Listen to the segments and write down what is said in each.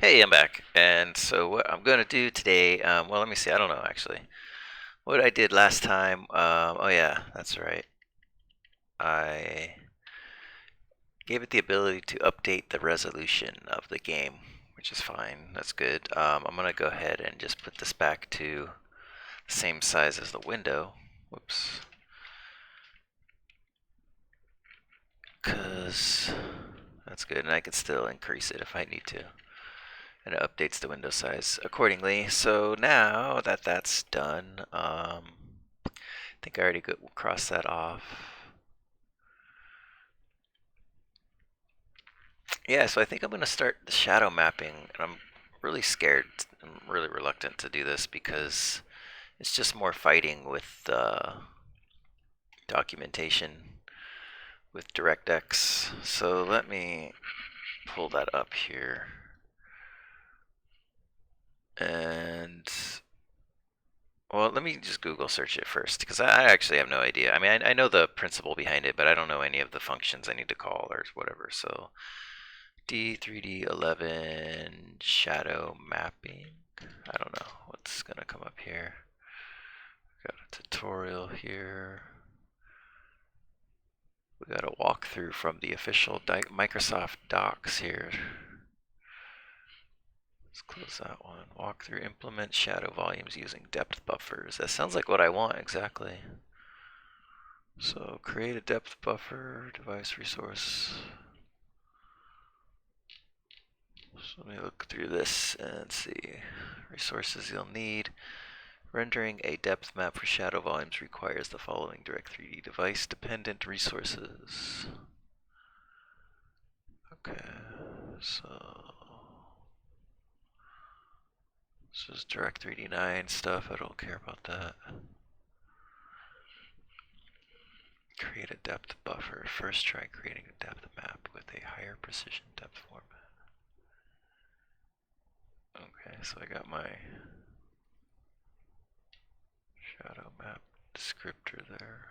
Hey, I'm back. And so what I'm going to do today, well, let me see. I don't know actually. What I did last time, oh yeah, that's right. I gave it the ability to update the resolution of the game, which is fine. That's good. I'm going to go ahead and just put this back to the same size as the window. Whoops. Because that's good, and I can still increase it if I need to. And it updates the window size accordingly. So now that that's done, I think I already crossed that off. Yeah, so I think I'm going to start the shadow mapping, and I'm really scared. I'm really reluctant to do this because it's just more fighting with documentation with DirectX. So let me pull that up here. And well, let me just Google search it first because I actually have no idea. I mean, I know the principle behind it, but I don't know any of the functions I need to call or whatever. So D3D11 shadow mapping. I don't know what's gonna come up here. Got a tutorial here. We got a walkthrough from the official Microsoft Docs here. Let's close that one. Walkthrough implement shadow volumes using depth buffers. That sounds like what I want exactly. So create a depth buffer, device resource. So let me look through this and see. Resources you'll need. Rendering a depth map for shadow volumes requires the following Direct3D device dependent resources. Okay, so this is Direct3D9 stuff. I don't care about that. Create a depth buffer. First try creating a depth map with a higher precision depth format. Okay, so I got my shadow map descriptor there.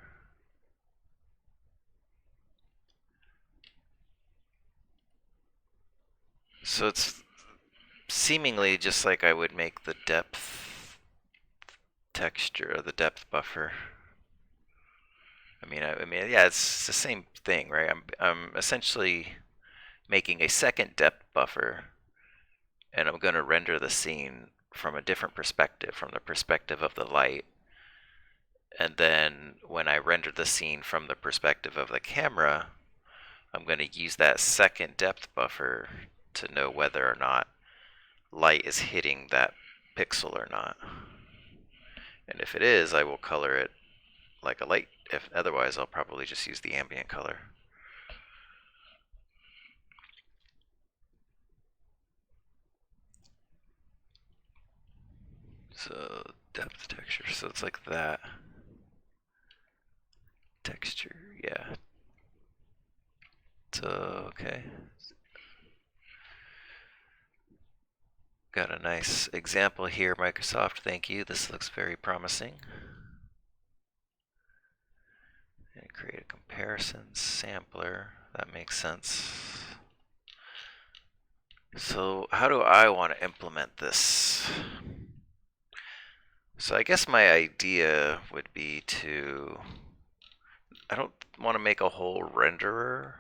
So it's seemingly just like I would make the depth texture, or the depth buffer. I mean, yeah, it's the same thing, right? I'm essentially making a second depth buffer, and I'm going to render the scene from a different perspective, from the perspective of the light. And then when I render the scene from the perspective of the camera, I'm going to use that second depth buffer to know whether or not light is hitting that pixel or not. And if it is, I will color it like a light. If otherwise, I'll probably just use the ambient color. So depth texture, so it's like that. Texture, yeah. So, okay. Got a nice example here, Microsoft, thank you. This looks very promising. And create a comparison sampler, that makes sense. So how do I want to implement this? So I guess my idea would be to, I don't want to make a whole renderer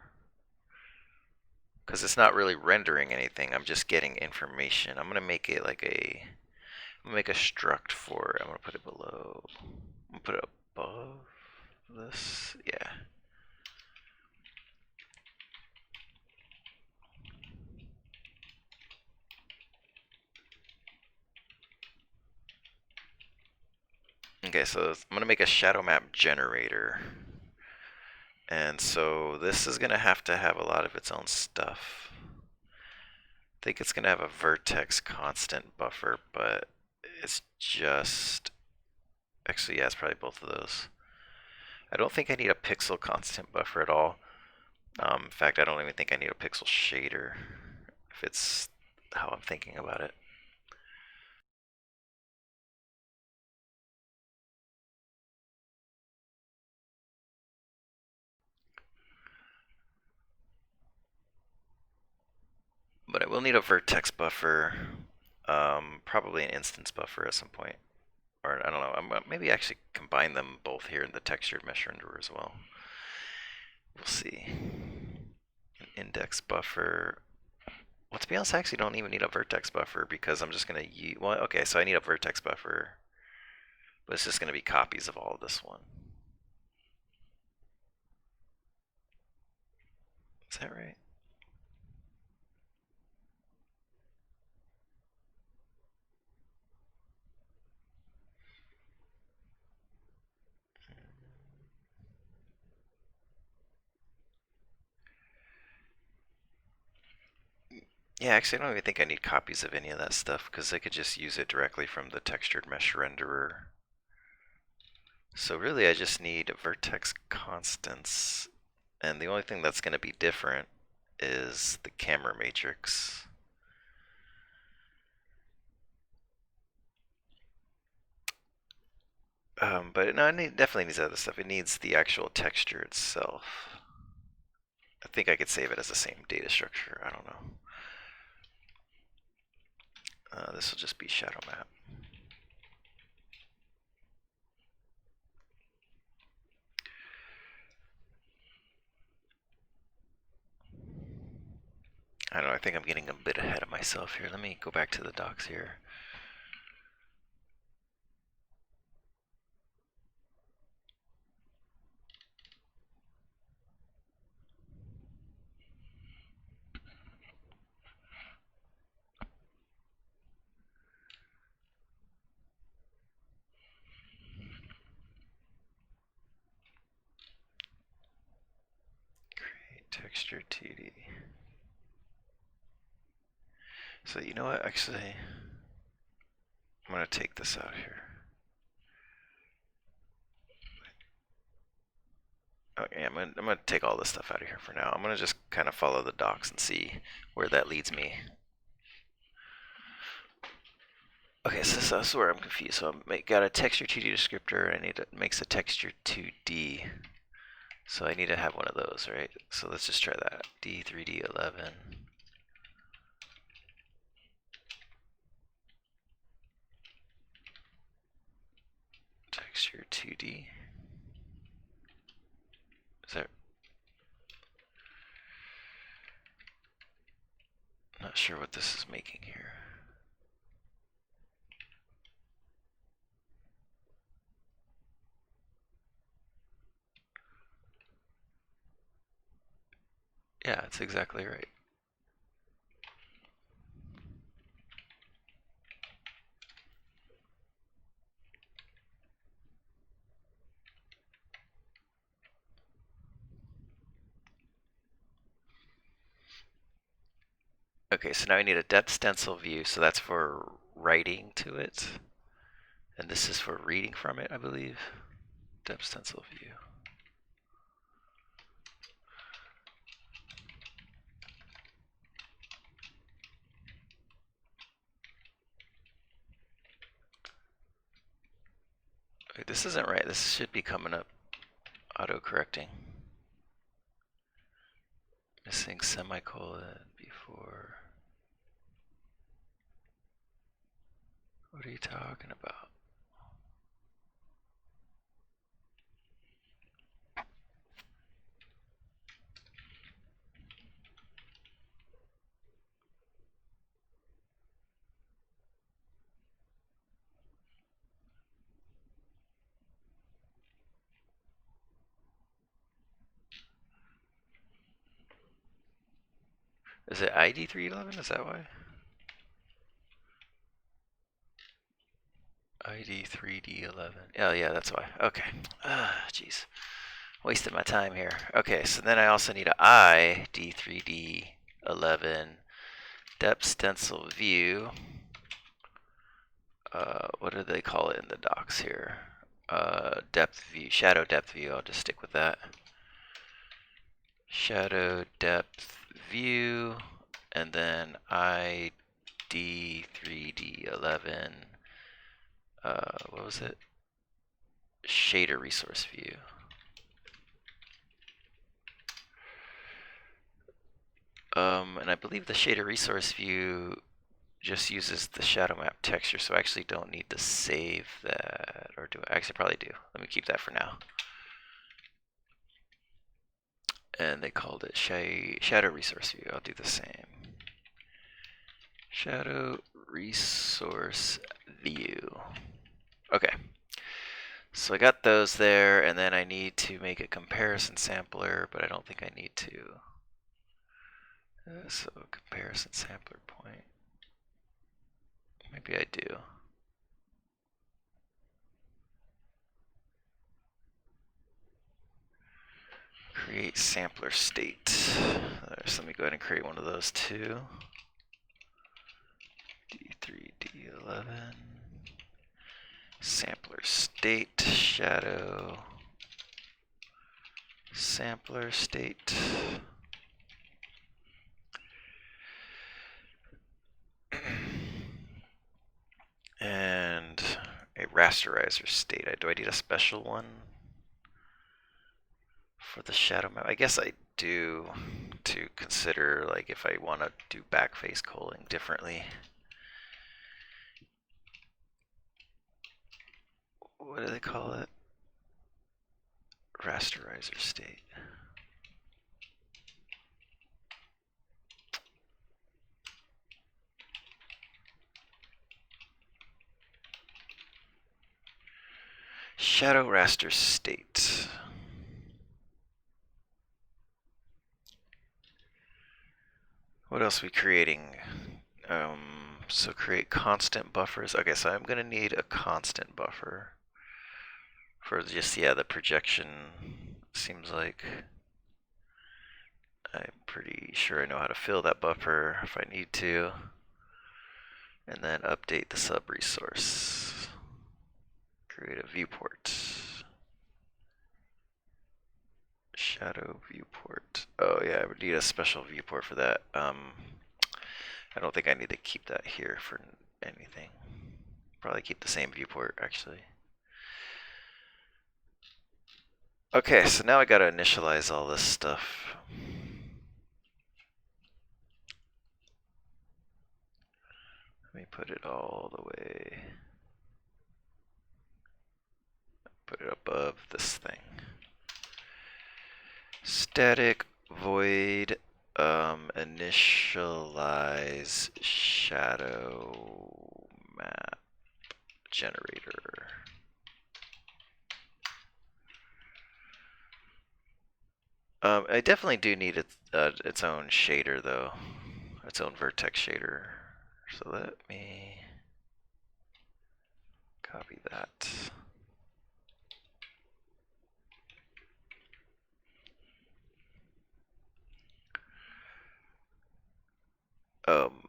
because it's not really rendering anything. I'm just getting information. I'm going to make it like I'm going to make a struct for it. I'm going to put it below, I'm going to put it above this, yeah. Okay, so I'm going to make a shadow map generator. And so this is going to have a lot of its own stuff. I think it's going to have a vertex constant buffer, but it's just, actually, yeah, it's probably both of those. I don't think I need a pixel constant buffer at all. In fact, I don't even think I need a pixel shader, if it's how I'm thinking about it. But I will need a vertex buffer, probably an instance buffer at some point. Or I don't know, maybe actually combine them both here in the textured mesh renderer as well. We'll see. An index buffer. Well, to be honest, I actually don't even need a vertex buffer because I'm just going to use, well, okay, so I need a vertex buffer, but it's just going to be copies of all of this one. Is that right? Yeah, actually, I don't even think I need copies of any of that stuff because I could just use it directly from the textured mesh renderer. So really, I just need vertex constants, and the only thing that's going to be different is the camera matrix. But no, it definitely needs other stuff. It needs the actual texture itself. I think I could save it as the same data structure. I don't know. This will just be shadow map. I don't know, I think I'm getting a bit ahead of myself here. Let me go back to the docs here. Create texture 2D. So you know what, actually, I'm going to take this out here. Okay, I'm gonna take all this stuff out of here for now. I'm gonna just kind of follow the docs and see where that leads me. Okay, so that's where I'm confused. So I got a texture 2D descriptor, and I need it makes a texture 2D. So I need to have one of those, right? So let's just try that. D3D11. Texture 2D. Is that? Not sure what this is making here. Yeah, it's exactly right. Okay, so now I need a depth stencil view, so that's for writing to it. And this is for reading from it, I believe. Depth stencil view. Wait, this isn't right. This should be coming up auto-correcting. Missing semicolon before. What are you talking about? Is it ID 311? Is that why? ID 3D11. Oh yeah, that's why. Okay. Jeez. Wasted my time here. Okay, so then I also need a ID3D11 depth stencil view. What do they call it in the docs here? Depth view, shadow depth view. I'll just stick with that. Shadow depth view, and then ID3D11. What was it? Shader resource view. And I believe the shader resource view just uses the shadow map texture, so I actually don't need to save that, or do I? Actually, probably do. Let me keep that for now. And they called it shadow resource view. I'll do the same. Shadow resource view. Okay. So I got those there, and then I need to make a comparison sampler, but I don't think I need to. So comparison sampler point. Maybe I do. Create sampler state. So let me go ahead and create one of those too. D3, D11. Sampler state, shadow, sampler state. And a rasterizer state. Do I need a special one for the shadow map? I guess I do, to consider like if I want to do backface culling differently. What do they call it? Rasterizer state. Shadow raster state. What else are we creating? So create constant buffers. Okay, so I'm going to need a constant buffer for just, yeah, the projection. Seems like I'm pretty sure I know how to fill that buffer if I need to. And then update the sub resource. Create a viewport. Shadow viewport. Oh yeah, I would need a special viewport for that. I don't think I need to keep that here for anything. Probably keep the same viewport actually. Okay, so now I gotta initialize all this stuff. Let me put it all the way. Put it above this thing. Static void initialize shadow map generator. I definitely do need its own shader though, its own vertex shader. So let me copy that.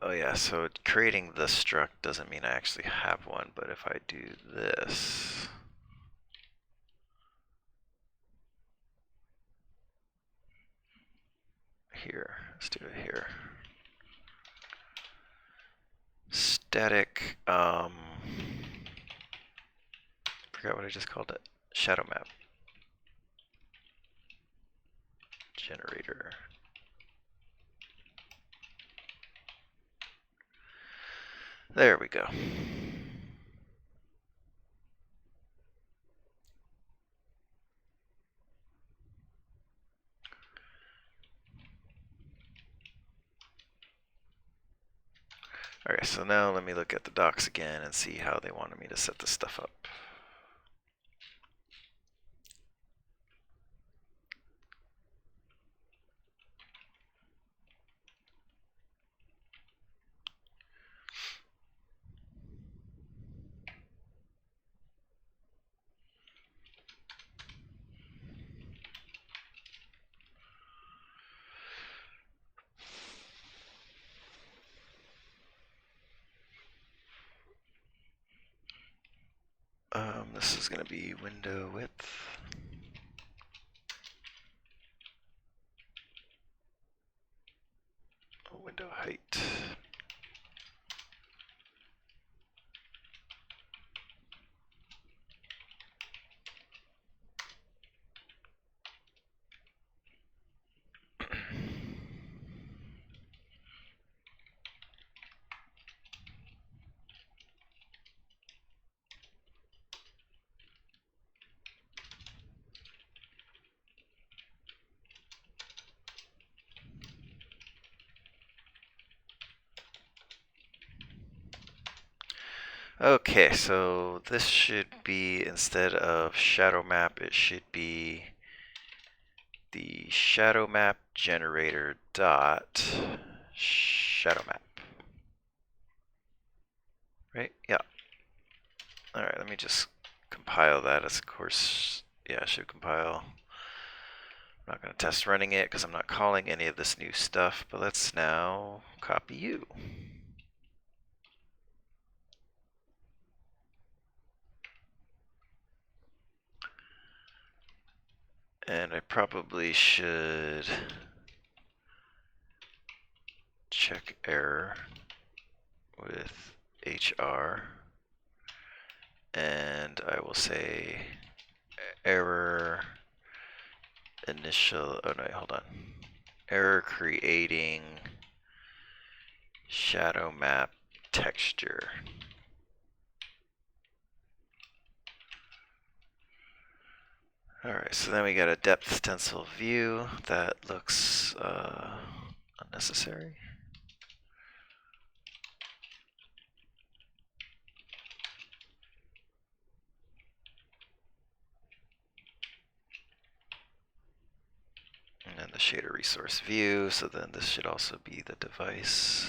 Oh yeah, so creating the struct doesn't mean I actually have one, but if I do this, here, let's do it here. Static, forgot what I just called it, shadow map generator. There we go. Alright, so now let me look at the docs again and see how they wanted me to set this stuff up. This is going to be window width. Window height. Okay, so this should be, instead of shadow map, it should be the shadow map generator dot shadow map. Right? Yeah. All right, let me just compile that as course. Yeah, I should compile. I'm not going to test running it because I'm not calling any of this new stuff, but let's now copy you. And I probably should check error with HR. And I will say error initial, oh no, hold on. Error creating shadow map texture. Alright, so then we got a depth stencil view that looks unnecessary. And then the shader resource view, so then this should also be the device.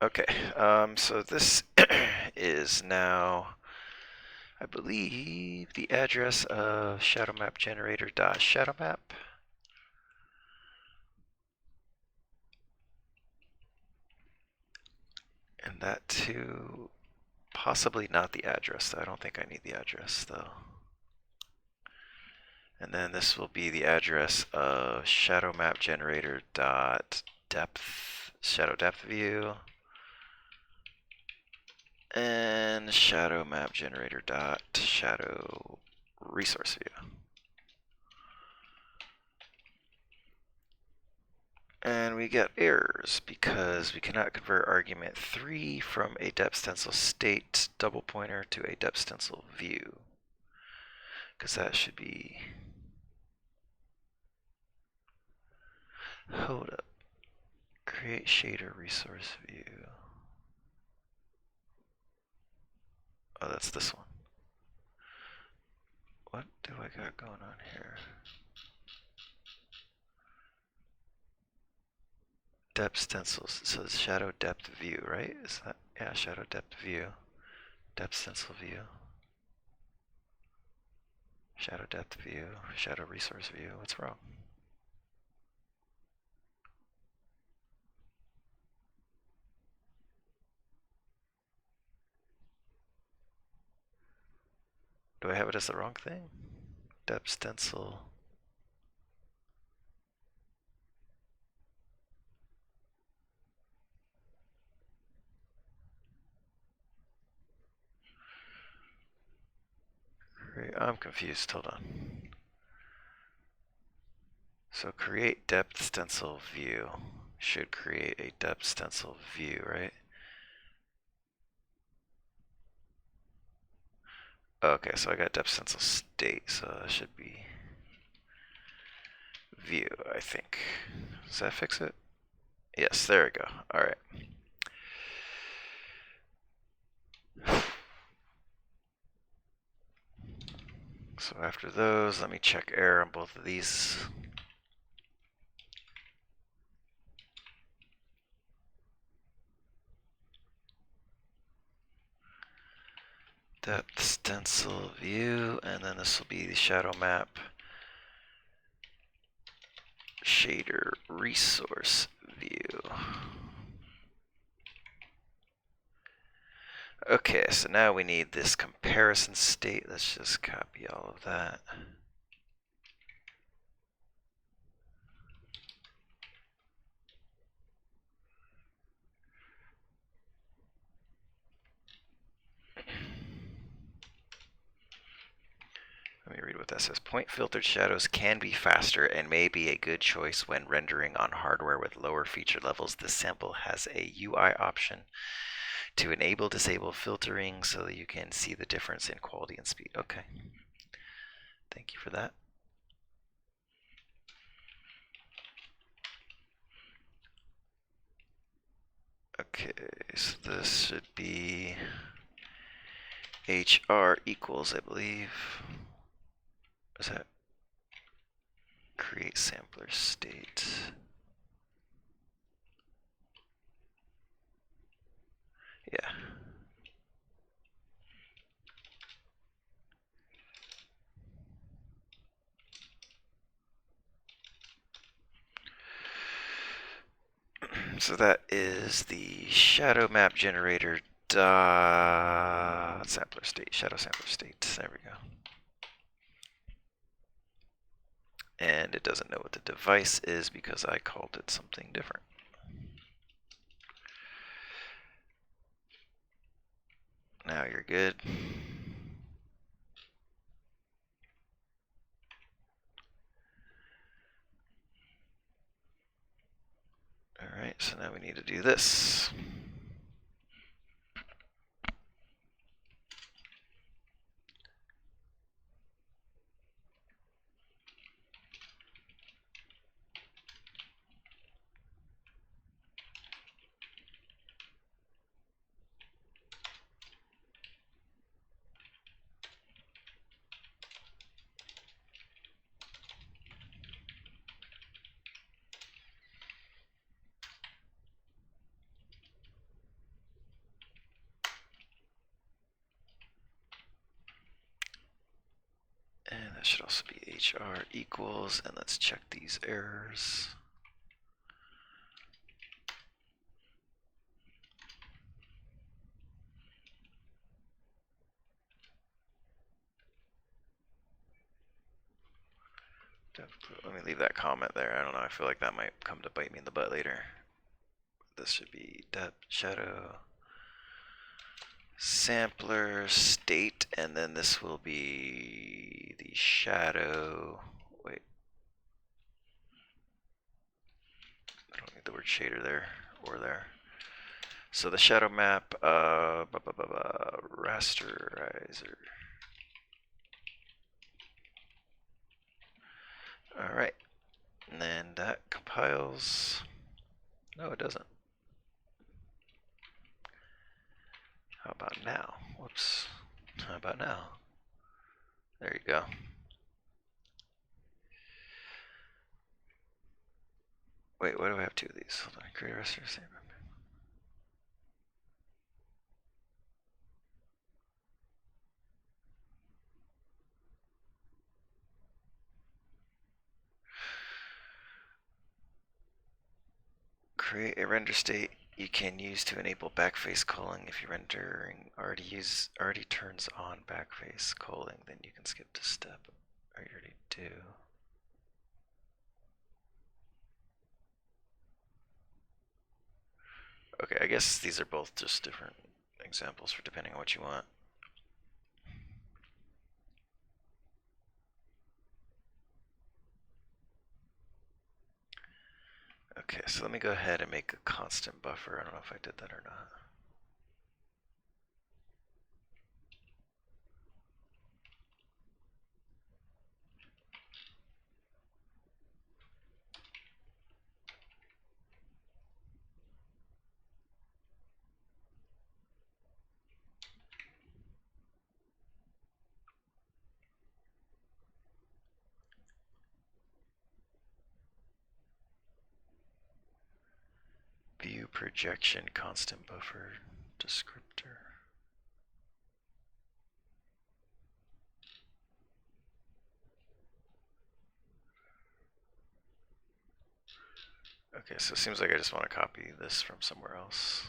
Okay, so this is now, I believe, the address of shadow map generator dot shadow map. And that too, possibly not the address. I don't think I need the address though. And then this will be the address of shadow map generator dot depth, shadow depth view. And shadow map generator dot shadow resource view. And we get errors because we cannot convert argument 3 from a depth stencil state double pointer to a depth stencil view. Because that should be, hold up, create shader resource view. Oh, that's this one. What do I got going on here? Depth stencils. So it's shadow depth view, right? Is that, yeah, shadow depth view. Depth stencil view. Shadow depth view. Shadow resource view. What's wrong? Do I have it as the wrong thing? Depth stencil. I'm confused. Hold on. So create depth stencil view should create a depth stencil view, right? Okay, so I got depth stencil state, so that should be view, I think. Does that fix it? Yes, there we go. All right. So after those, let me check error on both of these. Depth stencil view, and then this will be the shadow map shader resource view. Okay, so now we need this comparison state. Let's just copy all of that. Let me read what that says. Point filtered shadows can be faster and may be a good choice when rendering on hardware with lower feature levels. This sample has a UI option to enable disable filtering so that you can see the difference in quality and speed. Okay. Thank you for that. Okay, so this should be HR equals, I believe. Is that create sampler state? Yeah. So that is the shadow map generator dot sampler state, shadow sampler state. There we go. And it doesn't know what the device is because I called it something different. Now you're good. Alright, so now we need to do this. And that should also be HR equals, and let's check these errors. Let me leave that comment there. I don't know, I feel like that might come to bite me in the butt later. This should be depth shadow sampler state, and then this will be the shadow. Wait, I don't need the word shader there or there. So the shadow map rasterizer. All right, and then that compiles. No, it doesn't. How about now? Whoops. How about now? There you go. Wait, why do I have two of these? Hold on. Create a raster. Create a render state you can use to enable backface culling. If your rendering already turns on backface culling, then you can skip this step. Or you already do. Okay, I guess these are both just different examples for depending on what you want. Okay, so let me go ahead and make a constant buffer. I don't know if I did that or not. View projection constant buffer descriptor. Okay, so it seems like I just want to copy this from somewhere else.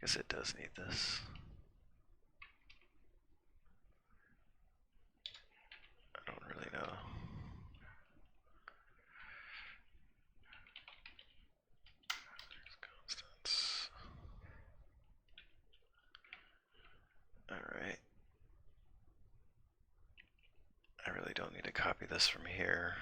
Guess it does need this. I don't really know. Constants. Alright. I really don't need to copy this from here.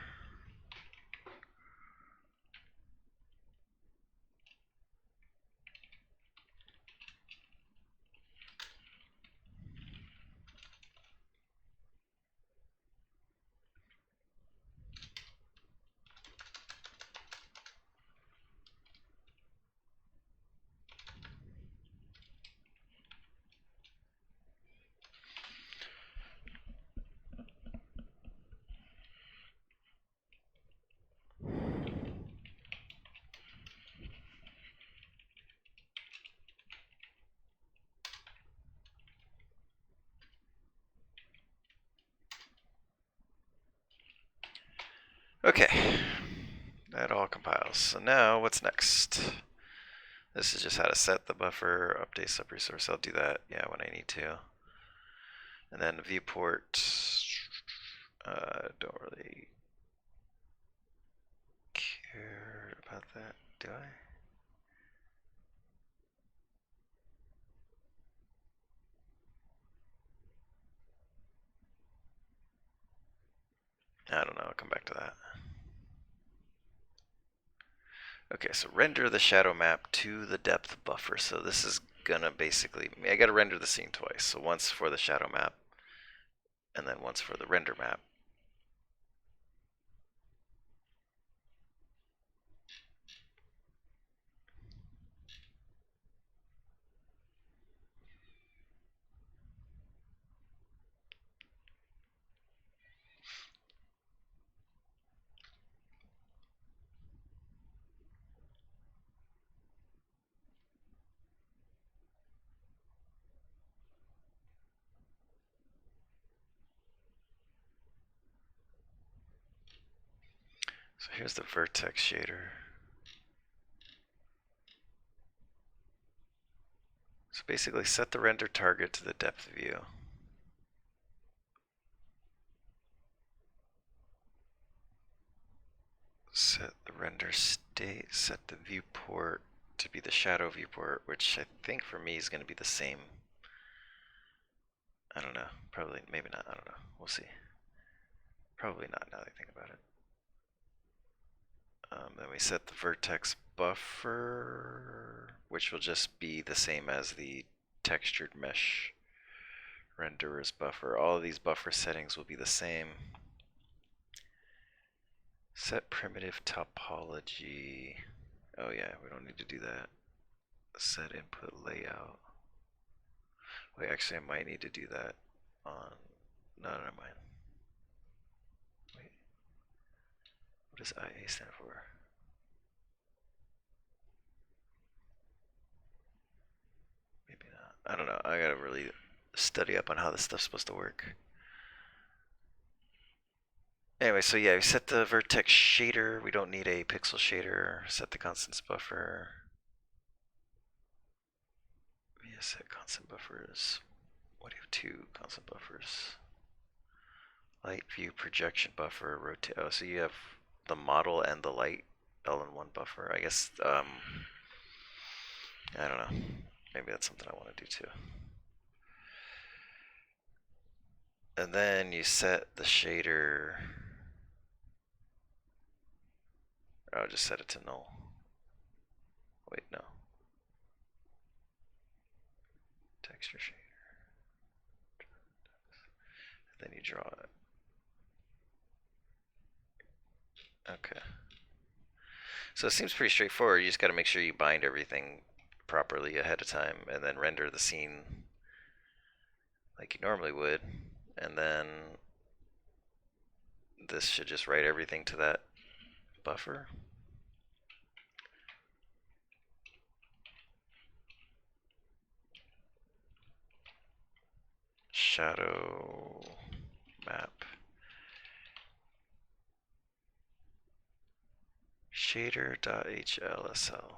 Okay, that all compiles. So now what's next? This is just how to set the buffer, update sub-resource. I'll do that, yeah, when I need to. And then viewport, don't really care about that, do I? I don't know, I'll come back to that. Okay, so render the shadow map to the depth buffer. So this is gonna basically, I gotta render the scene twice. So once for the shadow map, and then once for the render map. So here's the vertex shader. So basically set the render target to the depth view. Set the render state, set the viewport to be the shadow viewport, which I think for me is going to be the same. I don't know, probably, maybe not, I don't know, we'll see. Probably not now that I think about it. Then we set the vertex buffer, which will just be the same as the textured mesh renderers buffer. All of these buffer settings will be the same. Set primitive topology. Oh yeah, we don't need to do that. Set input layout. Wait, actually I might need to do that on, no, never mind. Wait, what does IA stand for? Maybe not. I don't know. I gotta really study up on how this stuff's supposed to work. Anyway, so yeah, we set the vertex shader. We don't need a pixel shader. Set the constants buffer. Yeah, set constant buffers. What do you have? Two constant buffers. Light view projection buffer. Rotate. Oh, so you have the model and the light all in one buffer. I guess. I don't know. Maybe that's something I want to do too. And then you set the shader. I'll just set it to null. Wait, no. Texture shader. Then you draw it. Okay. So it seems pretty straightforward. You just got to make sure you bind everything properly ahead of time and then render the scene like you normally would. And then this should just write everything to that buffer. Shadow map. Shader.hlsl.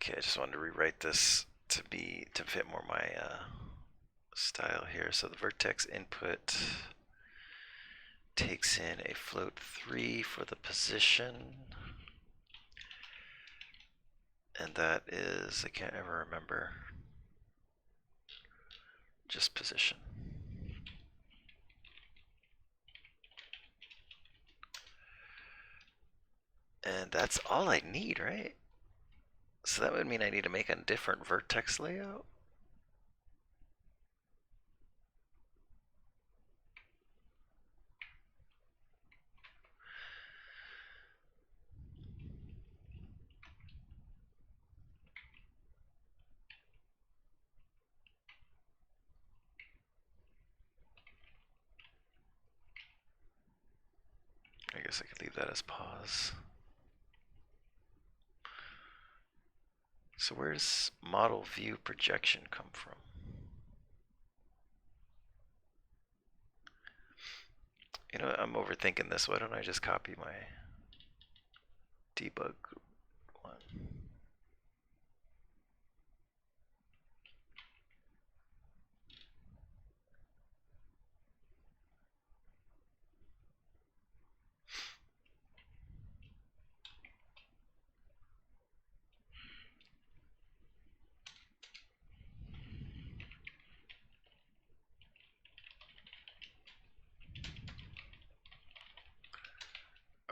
Okay, I just wanted to rewrite this to fit more my style here. So the vertex input takes in a float 3 for the position. And that is, I can't ever remember, just position. And that's all I need, right? So that would mean I need to make a different vertex layout. I guess I could leave that as pause. So where's model view projection come from? You know, I'm overthinking this. Why don't I just copy my debug one?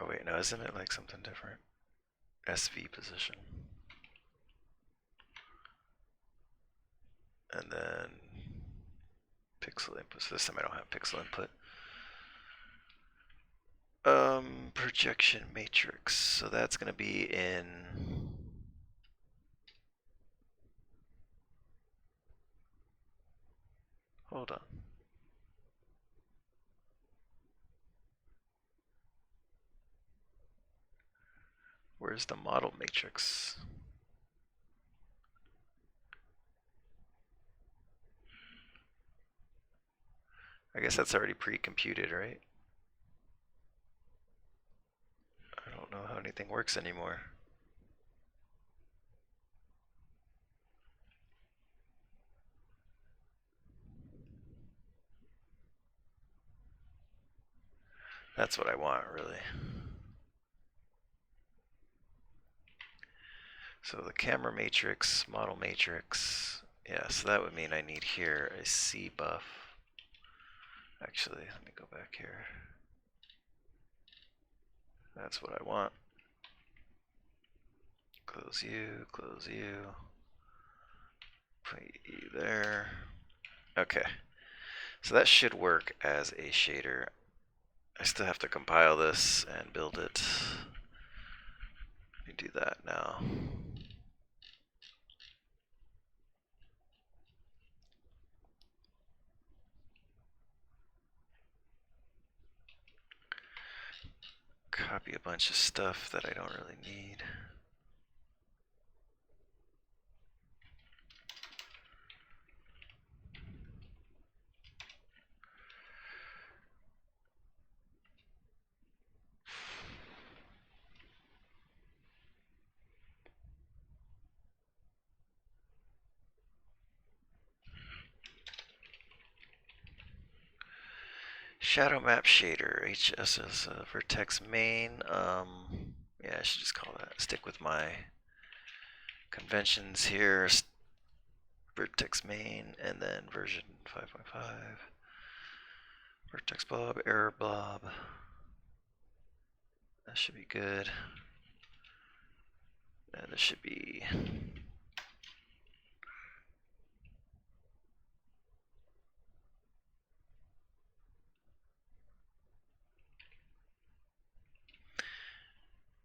Oh wait, no, isn't it like something different? SV position. And then pixel input. So this time I don't have pixel input. Projection matrix. So that's going to be in. Hold on. Where's the model matrix? I guess that's already pre-computed, right? I don't know how anything works anymore. That's what I want, really. So the camera matrix, model matrix. Yeah, so that would mean I need here a C buff. Actually, let me go back here. That's what I want. Close you, put you there. Okay, so that should work as a shader. I still have to compile this and build it. Let me do that now. Copy a bunch of stuff that I don't really need. Shadow map shader, HSS vertex main. Yeah, I should just call that. Stick with my conventions here. Vertex main, and then version 5.5. Vertex blob, error blob. That should be good. And this should be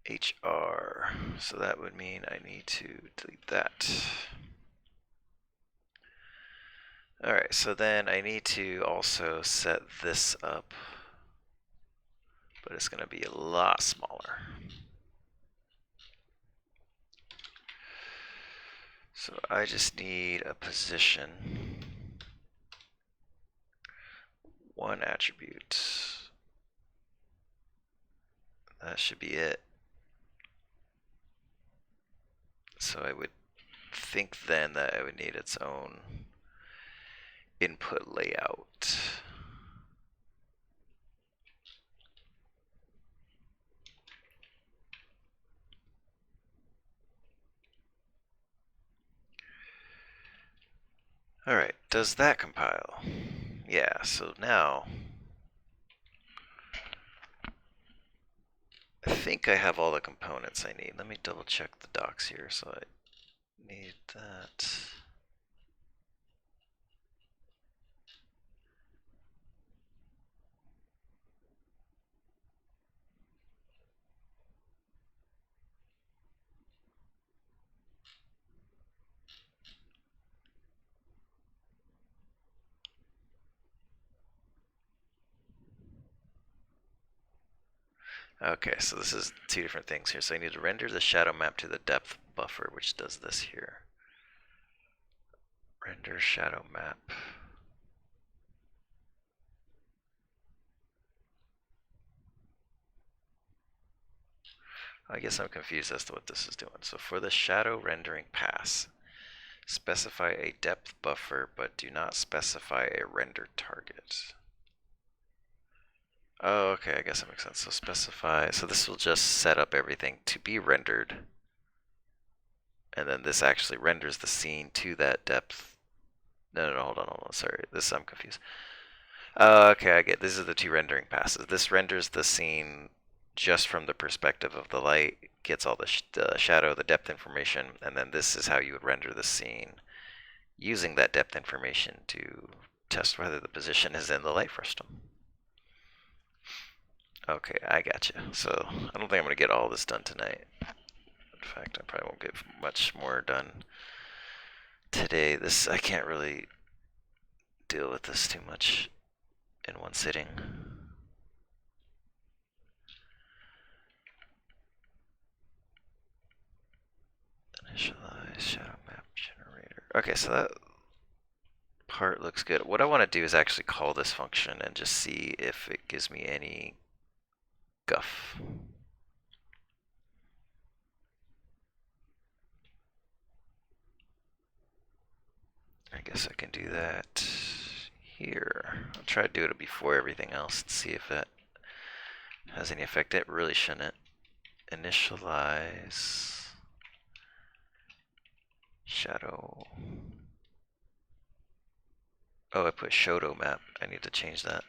HR. So that would mean I need to delete that. Alright, so then I need to also set this up, but it's going to be a lot smaller. So I just need a position, one attribute. That should be it. So I would think then that it would need its own input layout. Alright, does that compile? Yeah, so now I think I have all the components I need. Let me double check the docs here. So I need that. Okay, so this is two different things here. So I need to render the shadow map to the depth buffer, which does this here. Render shadow map. I guess I'm confused as to what this is doing. So for the shadow rendering pass, specify a depth buffer, but do not specify a render target. Oh, okay, I guess that makes sense. So specify, so this will just set up everything to be rendered. And then this actually renders the scene to that depth. No, hold on, sorry. I'm confused. Okay, I get it. These are the two rendering passes. This renders the scene just from the perspective of the light, gets all the shadow, the depth information, and then this is how you would render the scene using that depth information to test whether the position is in the light frustum. Okay, I gotcha. So I don't think I'm going to get all this done tonight. In fact, I probably won't get much more done today. I can't really deal with this too much in one sitting. Initialize shadow map generator. Okay, so that part looks good. What I want to do is actually call this function and just see if it gives me any guff. I guess I can do that here. I'll try to do it before everything else and see if that has any effect. It really shouldn't. Initialize shadow. Oh, I put Shoto map. I need to change that.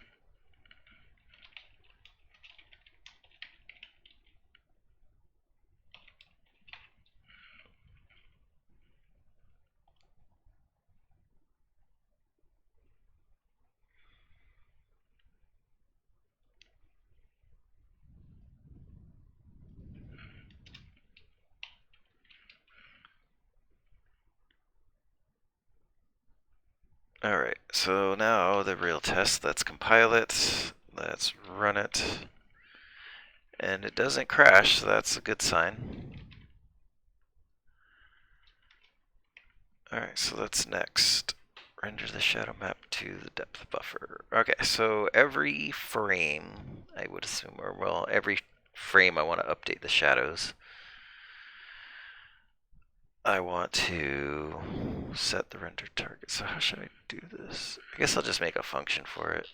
Alright, so now the real test. Let's compile it. Let's run it. And it doesn't crash, so that's a good sign. Alright, so that's next. Render the shadow map to the depth buffer. Okay, so every frame, I would assume, or well, every frame I want to update the shadows. I want to set the render target. So how should I do this? I guess I'll just make a function for it.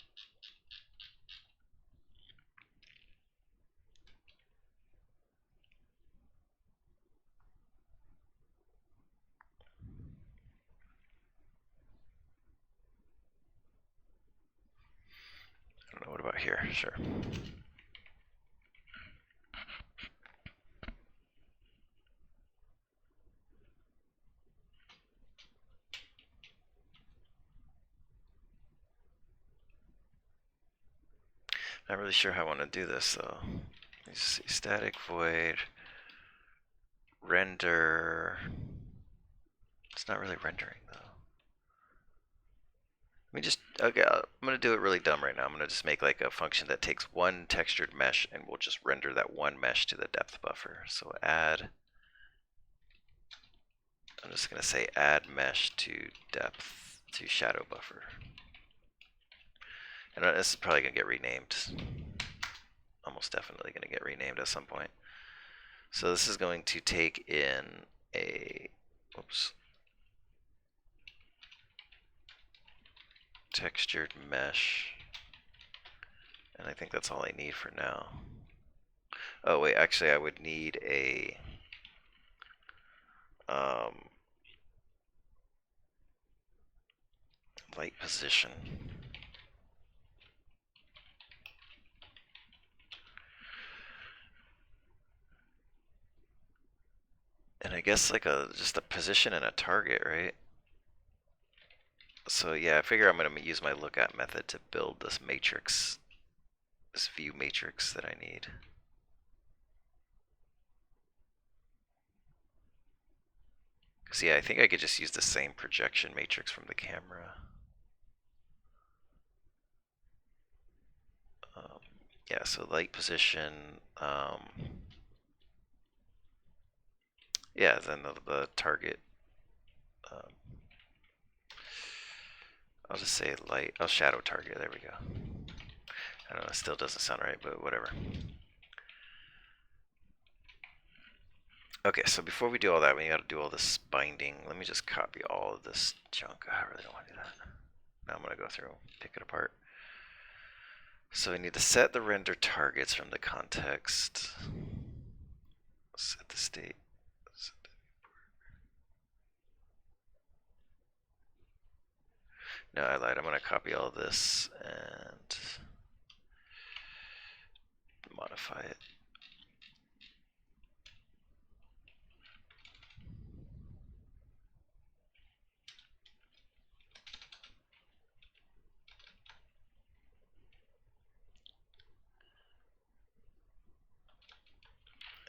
I don't know, what about here? Sure. Not really sure how I want to do this though. Let me see. Static void render. It's not really rendering though. Let me just, okay, I'm going to do it really dumb right now. I'm going to just make like a function that takes one textured mesh and we'll just render that one mesh to the depth buffer. So add, I'm just going to say add mesh to depth to shadow buffer. And this is probably going to get renamed. Almost definitely going to get renamed at some point. So this is going to take in a, oops, textured mesh. And I think that's all I need for now. Oh wait, actually I would need a light position. And I guess like just a position and a target, right? So yeah, I figure I'm going to use my lookat method to build this matrix, this view matrix that I need. Because yeah, I think I could just use the same projection matrix from the camera. Yeah, so light position, yeah, then the target, I'll just say light, shadow target, there we go. I don't know, it still doesn't sound right, but whatever. Okay, so before we do all that, we gotta do all this binding. Let me just copy all of this junk. I really don't want to do that. Now I'm gonna go through, pick it apart. So we need to set the render targets from the context. Set the state. No, I lied. I'm gonna copy all this and modify it.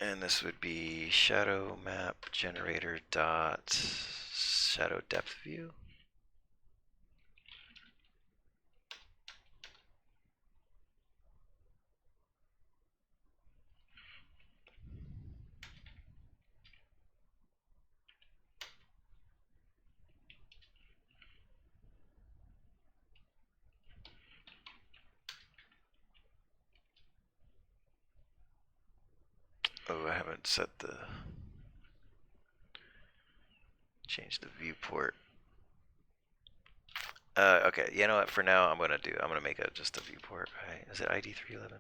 And this would be shadow map generator dot shadow depth view. Oh, I haven't set the change the viewport. Okay, you know what? For now, I'm gonna make just a viewport. Right? Is it ID 311?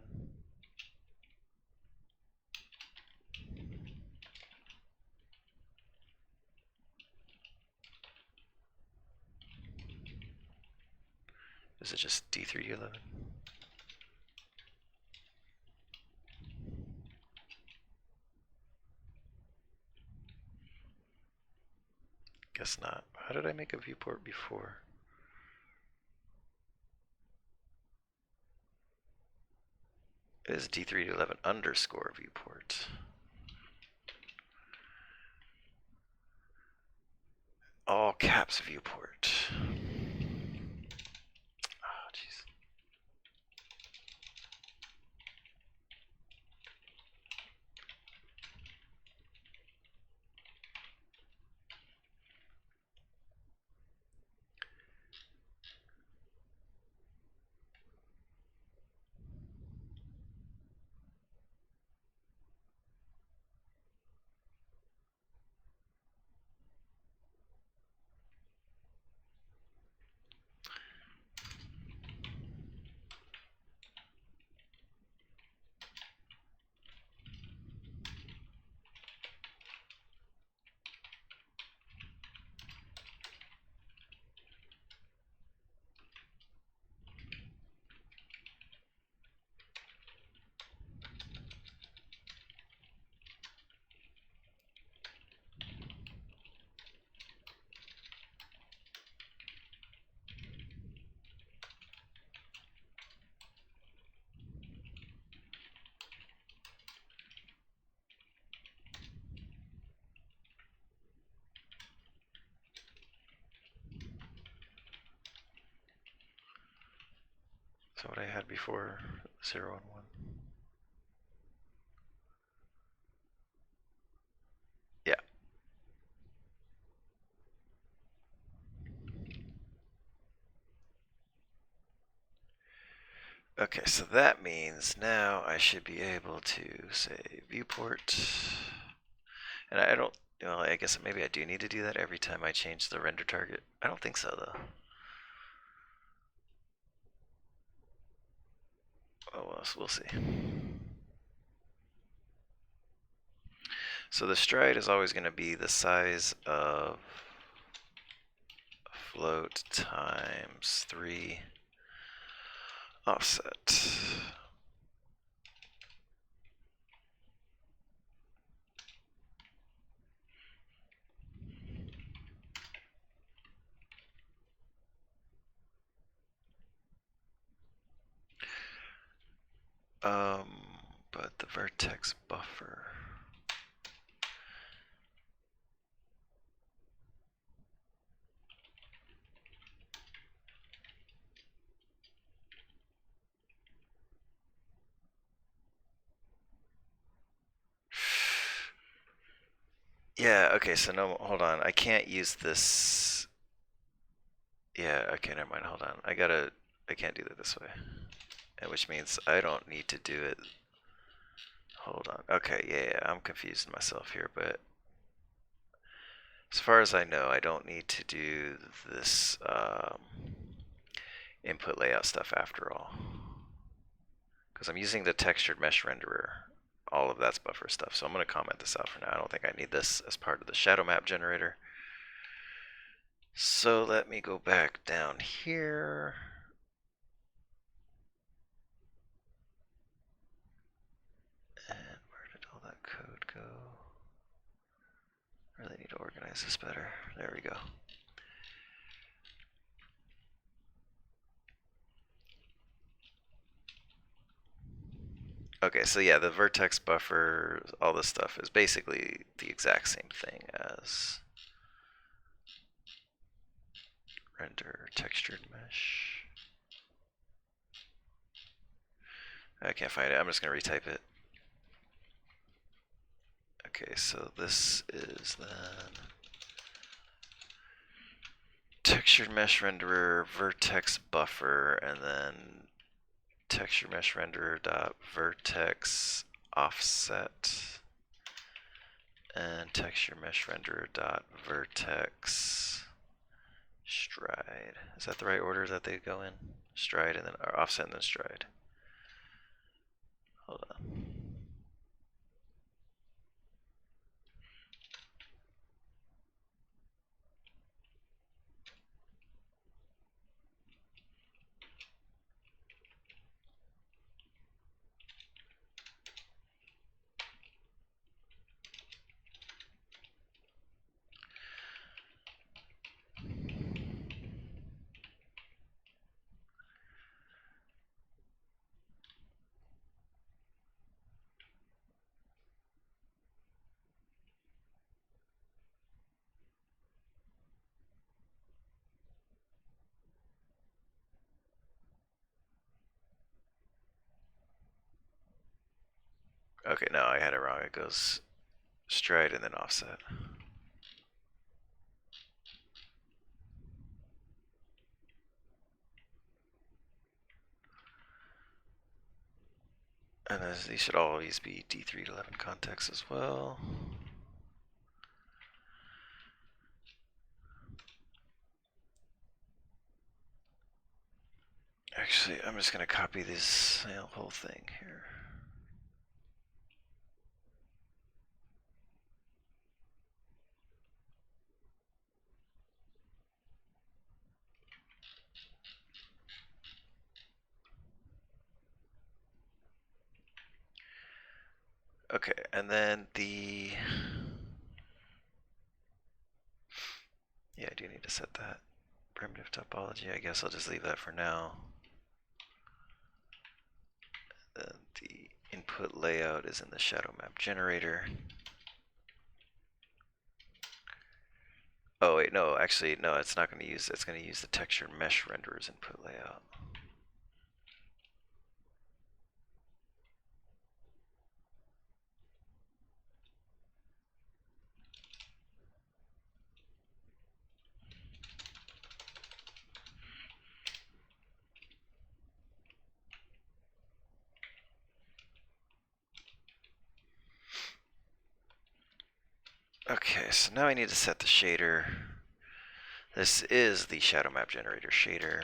Is it just D311? Guess not. How did I make a viewport before? It is D311 underscore viewport. All caps viewport. Oh, jeez. So what I had before, 0 and 1. Yeah. Okay, so that means now I should be able to say viewport. And I don't, well, I guess maybe I do need to do that every time I change the render target. I don't think so, though. knows? We'll see. So the stride is always going to be the size of float times 3 offset. But the vertex buffer. Yeah, okay, so no, hold on. I can't use this. Yeah, okay, never mind, hold on. I can't do that this way. Which means I don't need to do it. Hold on. Okay, yeah, I'm confusing myself here, but as far as I know, I don't need to do this input layout stuff after all. Because I'm using the textured mesh renderer. All of that's buffer stuff, so I'm going to comment this out for now. I don't think I need this as part of the shadow map generator. So let me go back down here. And where did all that code go? I really need to organize this better. There we go. Okay, so yeah, the vertex buffer, all this stuff is basically the exact same thing as render textured mesh. I can't find it. I'm just going to retype it. Okay, so this is then textured mesh renderer vertex buffer, and then texture mesh renderer dot vertex offset, and texture mesh renderer dot vertex stride. Is that the right order that they go in? Stride and then or offset and then stride. Hold on. Okay, no, I had it wrong. It goes stride and then offset. And these should always be D3 to 11 contexts as well. Actually, I'm just going to copy this whole thing here. Okay, and then yeah, I do need to set that primitive topology. I guess I'll just leave that for now. Then the input layout is in the shadow map generator. Oh wait, no, actually, no, it's not going to use. It's going to use the texture mesh renderer's input layout. Okay, so now I need to set the shader. This is the shadow map generator shader.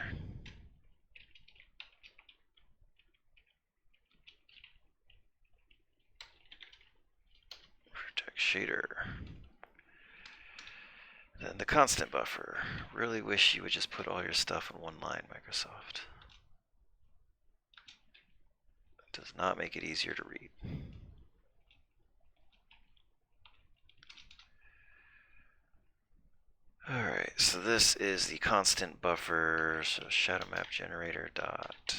shader. Then the constant buffer. Really wish you would just put all your stuff in one line, Microsoft. It does not make it easier to read. Alright, so this is the constant buffer, so shadow map generator dot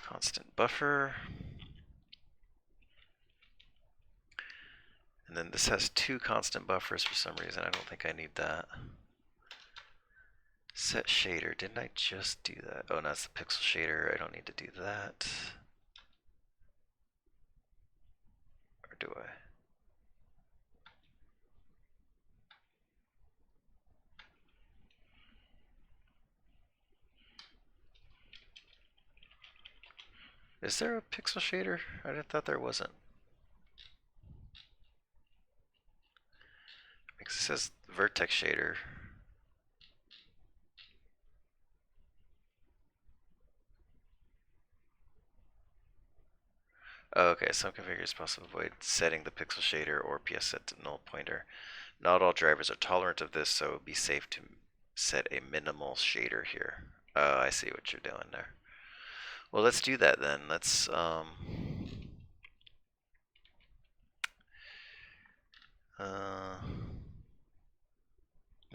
constant buffer. And then this has two constant buffers for some reason. I don't think I need that. Set shader. Didn't I just do that? Oh, no, that's the pixel shader. I don't need to do that. Or do I? Is there a pixel shader? I thought there wasn't. Because it says vertex shader. Oh, okay, some configurations possibly avoid setting the pixel shader or PS set to null pointer. Not all drivers are tolerant of this, so it would be safe to set a minimal shader here. Oh, I see what you're doing there. Well, let's do that then. Let's you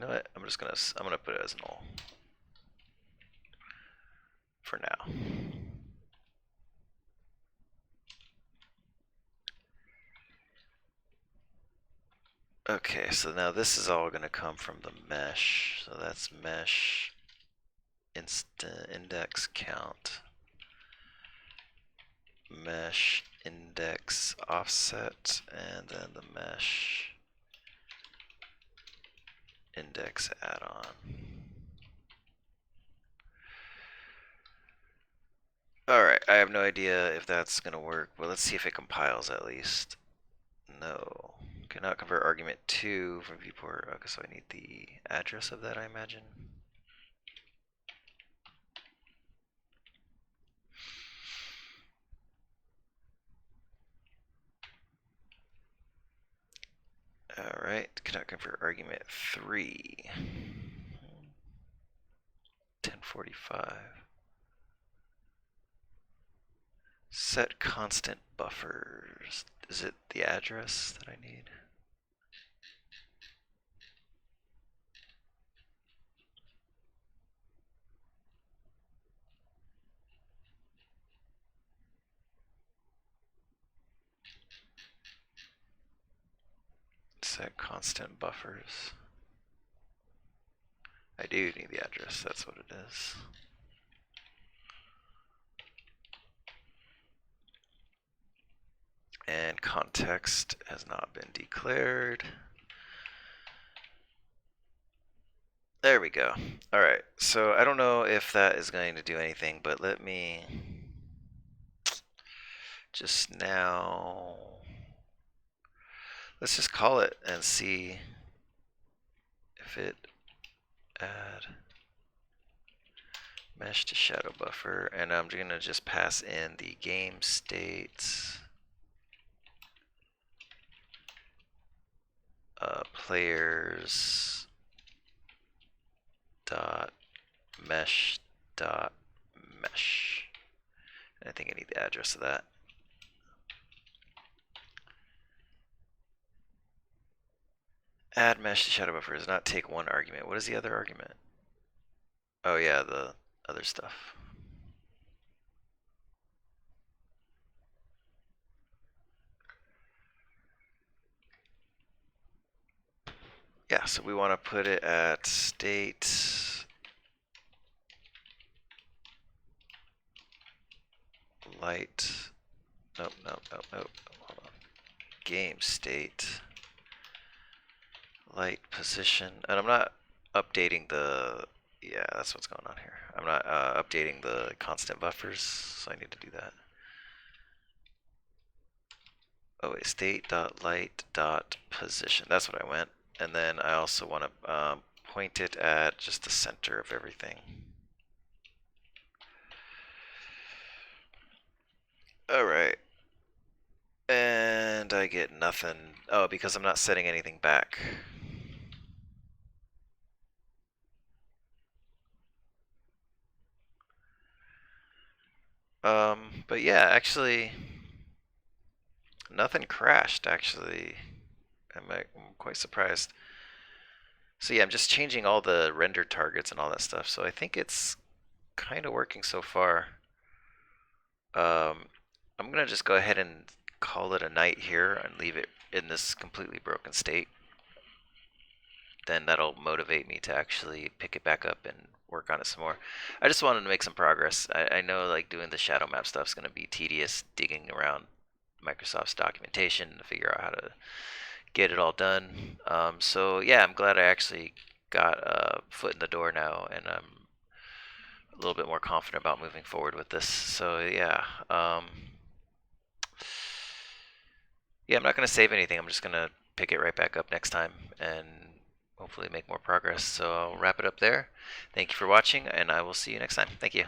know what? I'm gonna put it as null for now. Okay, so now this is all gonna come from the mesh. So that's mesh instant index count, mesh index offset, and then the mesh index add-on. Alright, I have no idea if that's gonna work, but let's see if it compiles at least. No. Cannot convert argument 2 from viewport. Okay, so I need the address of that, I imagine. Alright, cannot convert argument 3. 1045. Set constant buffers. Is it the address that I need? Set constant buffers. I do need the address, that's what it is. And context has not been declared. There we go. Alright, so I don't know if that is going to do anything, but let me just now, let's just call it and see if it add mesh to shadow buffer, and I'm gonna just pass in the game states players dot mesh dot mesh. And I think I need the address of that. Add mesh to shadow buffer does not take one argument. What is the other argument? Oh yeah, the other stuff. Yeah, so we want to put it at state light. Nope. Hold on. Game state light position, and I'm not updating the. Yeah, that's what's going on here. I'm not updating the constant buffers, so I need to do that. Oh wait, state.light.position. That's what I went. And then I also want to point it at just the center of everything. Alright. And And I get nothing. Oh, because I'm not setting anything back. But yeah, actually, nothing crashed, actually. I'm quite surprised. So yeah, I'm just changing all the render targets and all that stuff. So I think it's kind of working so far. I'm gonna just go ahead and call it a night here and leave it in this completely broken state. Then that'll motivate me to actually pick it back up and work on it some more. I just wanted to make some progress. I know like doing the shadow map stuff is gonna be tedious, digging around Microsoft's documentation to figure out how to get it all done. So yeah, I'm glad I actually got a foot in the door now, and I'm a little bit more confident about moving forward with this. So yeah, yeah, I'm not gonna save anything. I'm just gonna pick it right back up next time and hopefully make more progress. So I'll wrap it up there. Thank you for watching, and I will see you next time. Thank you.